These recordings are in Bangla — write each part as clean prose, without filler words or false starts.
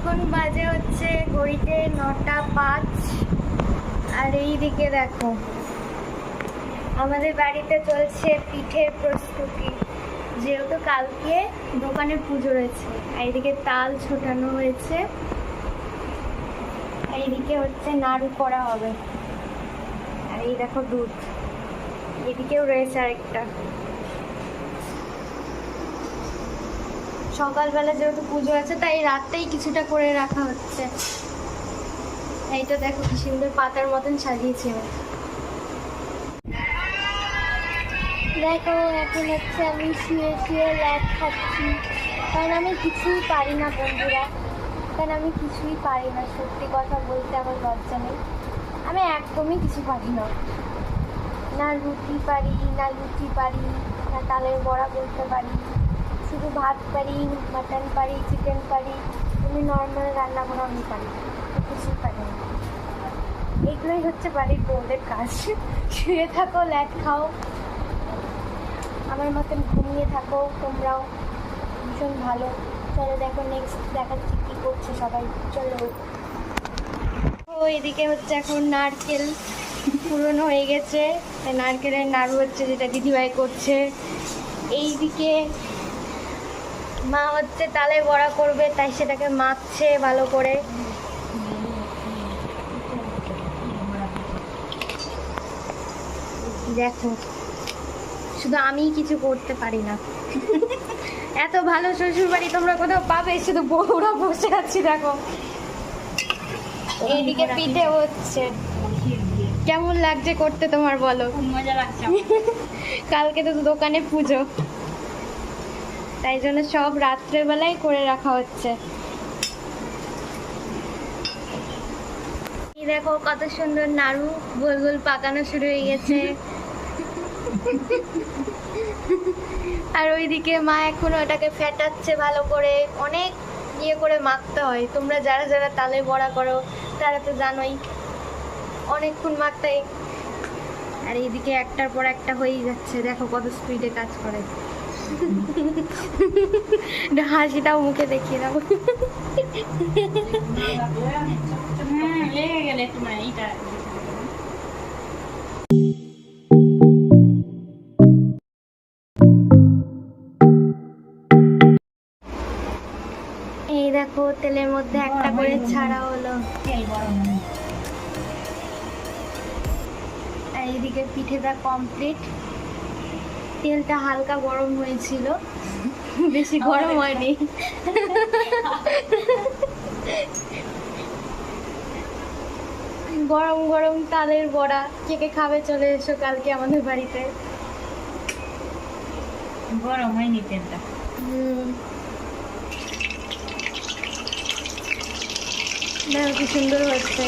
এখন বাজে হচ্ছে ঘড়িতে 9:05। আর এইদিকে দেখো আমাদের বাড়িতে চলছে পিঠের প্রস্তুতি, যেহেতু কালকে দোকানে পুজো রয়েছে। এইদিকে তাল ছোটানো হয়েছে, এইদিকে হচ্ছে নাড়ু করা হবে। আর এই দেখো দুধ, এদিকেও রয়েছে আরেকটা। সকালবেলা যেহেতু পুজো আছে তাই রাতেই কিছুটা করে রাখা হচ্ছে। এইটা দেখো কি সুন্দর পাতার মতন সাজিয়েছে। দেখো এখন হচ্ছে আমি শুয়ে শুয়ে ল্যাদ খাচ্ছি, কারণ আমি কিছুই পারি না বন্ধুরা, কারণ আমি কিছুই পারি না। সত্যি কথা বলতে আমার লজ্জা নেই, আমি একদমই কিছু পারি না। না রুটি পারি, না লুচি পারি, না তালের বড়া বলতে পারি। শুধু ভাত পারি, মাটন পারি, চিকেন পারি, এমনি নর্মাল রান্না করা আমি পারি, কিছুই পারি না। এগুলোই হচ্ছে বাড়ির বউদের কাজ। শুয়ে থাকো, ল্যাদ খাও, আমার মতন ঘুমিয়ে থাকো তোমরাও, ভীষণ ভালো। চলো দেখো নেক্সট দেখাচ্ছি কী করছে সবাই। চলো। ও এদিকে হচ্ছে এখন নারকেল পুরনো হয়ে গেছে, নারকেলের নাড়ু হচ্ছে, যেটা দিদিভাই করছে। এইদিকে মা হচ্ছে তালে বড়া করবে, তাই সেটাকে মাখছে ভালো করে। দেখো শুধু আমিই কিছু করতে পারি না। এত ভালো শ্বশুর বাড়ি তোমরা কোথাও পাবে? শুধু বউরা বসে আছি দেখো। এইদিকে পিঠে হচ্ছে, কেমন লাগছে করতে তোমার বলো? মজা লাগছে। কালকে তো দোকানে পুজো, তাই জন্য সব রাত্রের বেলায় করে রাখা হচ্ছে। এই দেখো কত সুন্দর নাড়ু গোল গোল পাকানো শুরু হয়ে গেছে। আর ওইদিকে মা এখন ওটাকে ফেটাচ্ছে ভালো করে, অনেক ইয়ে করে মাখতে হয়। তোমরা যারা যারা তালে বড়া করো তারা তো জানোই, অনেকক্ষণ মাখতে। আর এইদিকে একটার পর একটা হয়েই যাচ্ছে, দেখো কত স্পিডে কাজ করে। হাসিটাও মুখে দেখিয়ে দাও। লেগে গেলে তোমার এইটা। এই দেখো তেলের মধ্যে একটা করে ছাড়া হলো। আর এইদিকে পিঠেটা কমপ্লিট। তেলটা হালকা গরম হয়েছিল, বেশি গরম হয়নি। গরম গরম তালের বড়া কে কে খাবে চলে এসো কালকে আমাদের বাড়িতে। গরম হয়নি তেলটা। দেখো কি সুন্দর হচ্ছে।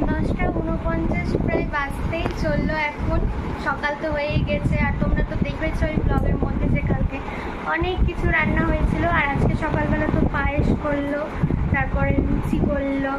10:49 প্রায় বাজতেই চললো এখন। সকাল তো হয়েই গেছে, আর তোমরা তো দেখবেছো ওই ব্লগের মধ্যে যে কালকে অনেক কিছু রান্না হয়েছিল। আর আজকে সকালবেলা তো পায়েস করলো, তারপরে লুচি করলো,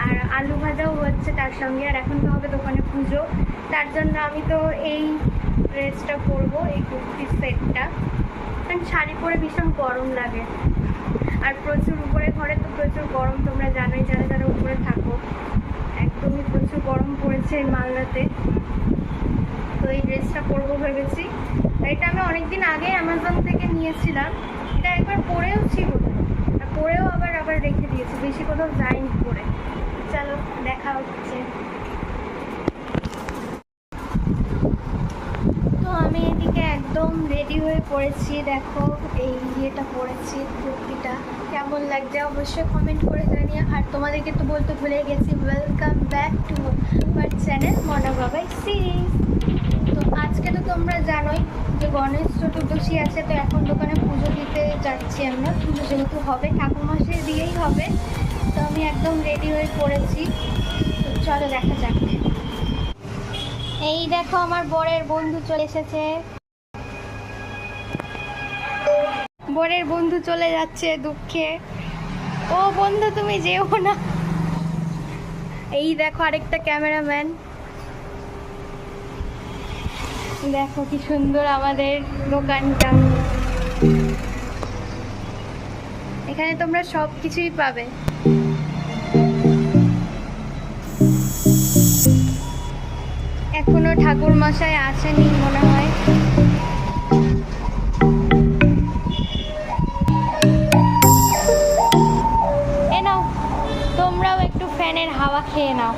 আর আলু ভাজাও হচ্ছে তার সঙ্গে। আর এখন তো হবে দোকানে পুজো, তার জন্য আমি তো এই ড্রেসটা পরবো, এই কুর্তির সেটটা। কারণ শাড়ি পরে ভীষণ গরম লাগে, আর প্রচুর উপরে ঘরে তো প্রচুর গরম, তোমরা জানোই যারা যারা উপরে থাকো। একদমই প্রচুর গরম পড়েছে এই মালদাতে। তো এই ড্রেসটা পরবো ভেবেছি। এটা আমি অনেকদিন আগে অ্যামাজন থেকে নিয়েছিলাম, এটা একবার পরেও ছিল, আর পরেও আবার রেখে দিয়েছি, বেশি কোথাও যাইনি পরে। চলো দেখা হচ্ছে। তো আমি এদিকে একদম রেডি হয়ে পড়েছি, দেখো এই ইয়েটা পরেছি, কুর্তিটা কেমন লাগছে অবশ্যই কমেন্ট করে জানিয়ে। আর তোমাদেরকে তো বলতে ভুলে গেছি, welcome back to our channel মনা বাবাই সিরিজ। তো আজকে তো তোমরা জানোই যে গণেশ চতুর্দশী আছে, তো এখন দোকানে পুজো দিতে যাচ্ছি আমরা। পুজো যেহেতু হবে ঠাকুর মাসে দিয়েই হবে, তো আমি একদম রেডি হয়ে পড়েছি। তো চলো দেখা যাক। এই দেখো আমার বরের বন্ধু চলে এসেছে, বরের বন্ধু চলে যাচ্ছে দুঃখে। ও বন্ধু তুমি যেও না। এই দেখো আরেকটা ক্যামেরাম্যান, দেখো কি সুন্দর আমাদের দোকানটা। এখানে তোমরা সব কিছুই পাবে। এখনো ঠাকুর মশাই আসেনি মনে হয়। এ নাও, তোমরাও একটু ফ্যানের হাওয়া খেয়ে নাও।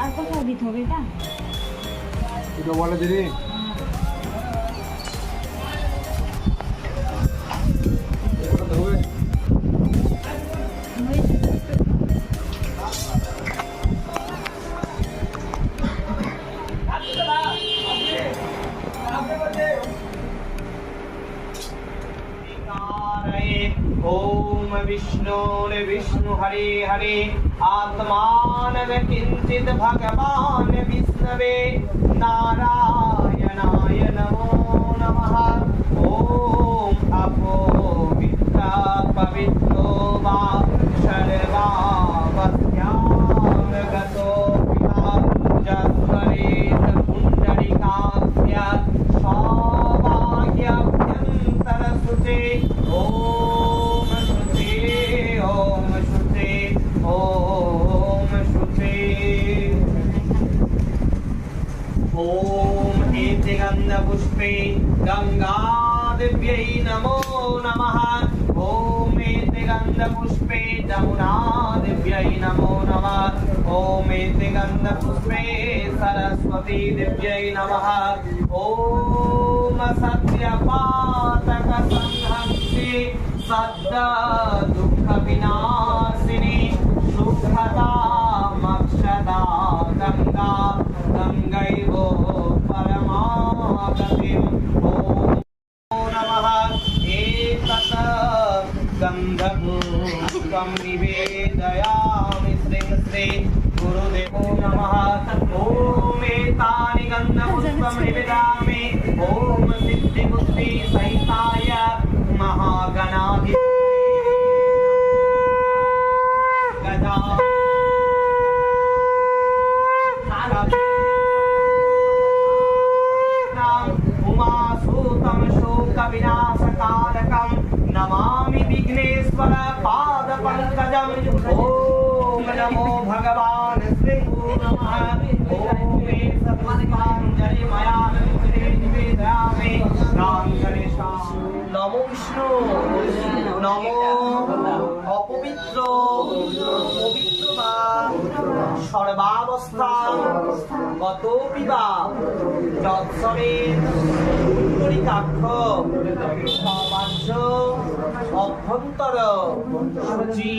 আর কোথাও দিতে হবে এটা? এটা বলে দিদি ओम विष्णु विष्णु हरे हरे आत्मान किंचित भगवान विष्णवे नारायणाय नमो नमः। ओम अपोवित्र पवित्रो वा सर्वावस्थां गतो जस्वरेत पुण्डरीकास्य सौभाग्याभ्यन्तरसुते ओम शुचे ओम शुचे ओम शुचे। ओम एते गन्धपुष्पे गंगादेव्यै नमो नमः। ओम एते गन्धपुष्पे जमुनादेव्यै नमो नमः। ओम एते गन्धपुष्पे सरस्वती देव्यै नमः। ओम सत्यपातक संहन्ति सद्दा दुःख विनाशिनी सुखदा मक्षदा गंगा गंगैव परमागतिम्। ओम नमः एतत् गन्धपुष्पं निवेदयामि श्रीं श्री गुरुदेवो नमः। ओम एतानि गन्धपुष्पं निवेदयामि ओम सिद्धिबुद्धि सहिताय महागणाधिपतये गदा उमासूतं शोकविनाशकारकं नमामि विघ्नेश्वर पादपङ्कजम्। ओम नमो भगवान् श्री नमः। ओम सत्पुष्पाञ्जलि मया निवेदयामि राम गणेशाय नमो विष्णु नमो अपवित्र पवित्र वा सर्वावस्था गतोऽपि वा যৎসবেত পুণ্ডরীকাক্ষ সবাহ্য অভ্যন্তর শুচি।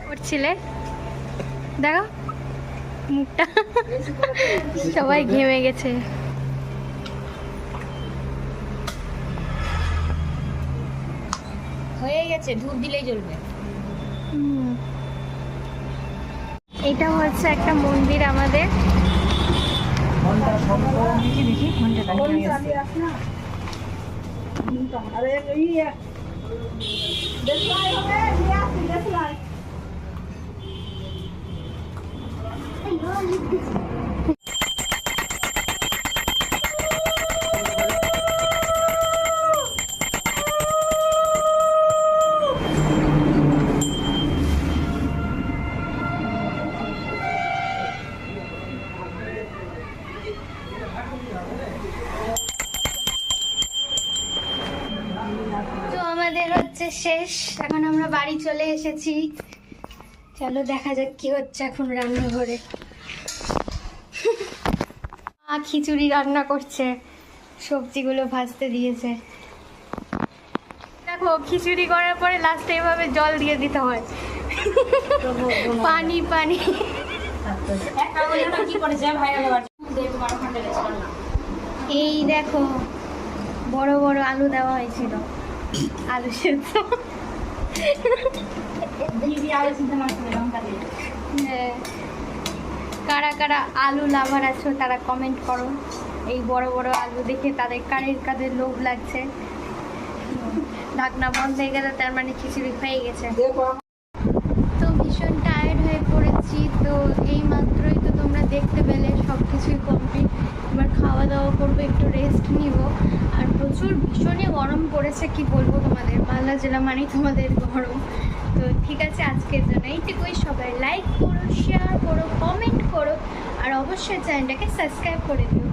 করছিলে দেখো মুখটা সবাই ঘেমে গেছে। হয়ে গেছে, ধূপ দিলেই জ্বলবে। এটা হচ্ছে একটা মন্দির আমাদের। দেখি দেখি ঘন্টাটা নিয়ে আসছে। তো আমাদের হচ্ছে শেষ, এখন আমরা বাড়ি চলে এসেছি। চলো দেখা যাক কি হচ্ছে এখন রান্নাঘরে। মা খিচুড়ি রান্না করছে, সবজিগুলো ভাজতে দিয়েছে। দেখো খিচুড়ি করার পরে লাস্টে এভাবে জল দিয়ে দিতে হয়, পানি পানি। কি করেছে ভাই? এই দেখো বড় বড় আলু দেওয়া হয়েছিল, আলু সেদ্ধ। হ্যাঁ, কারা কারা আলু লাভার আছো তারা কমেন্ট করো। এই বড় বড় আলু দেখে তাদের কাদের লোভ লাগছে। ঢাকনা বন্ধ হয়ে গেলে তার মানে খিচুড়ি হয়ে গেছে। তো ভীষণ টায়ার্ড হয়ে পড়েছি। তো এই মাত্রই তো তোমরা দেখতে পেলে সব কিছুই কমপ্লিট। এবার খাওয়া দাওয়া করবো, একটু রেস্ট নিব। আর প্রচুর ভীষণই গরম পড়েছে, কি বলবো তোমাদের, মালদা জেলা মানেই তোমাদের গরম। তো ঠিক আছে, আজকের জন্য এইটুকুই। সবাই লাইক করো, শেয়ার করো, কমেন্ট করো, আর অবশ্যই চ্যানেলটাকে সাবস্ক্রাইব করে দিও।